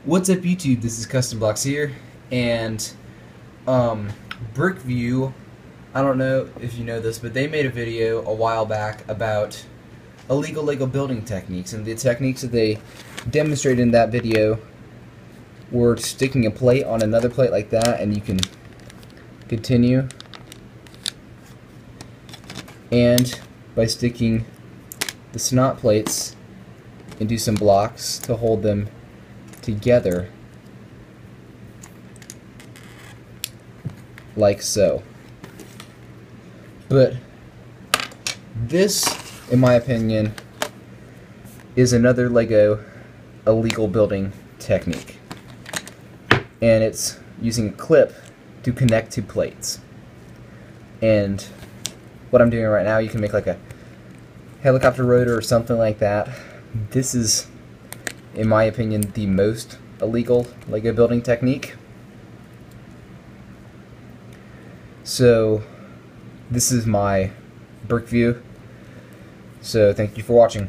What's up YouTube, this is Custom Blocks here, and Brickview, I don't know if you know this, but they made a video a while back about illegal Lego building techniques, and the techniques that they demonstrated in that video were sticking a plate on another plate like that, and you can continue, and by sticking the snot plates into some blocks to hold them together like so. But this, in my opinion, is another Lego illegal building technique, and it's using a clip to connect two plates. And what I'm doing right now, you can make like a helicopter rotor or something like that. This is, in my opinion, the most illegal Lego building technique. So this is my Brickview. So thank you for watching.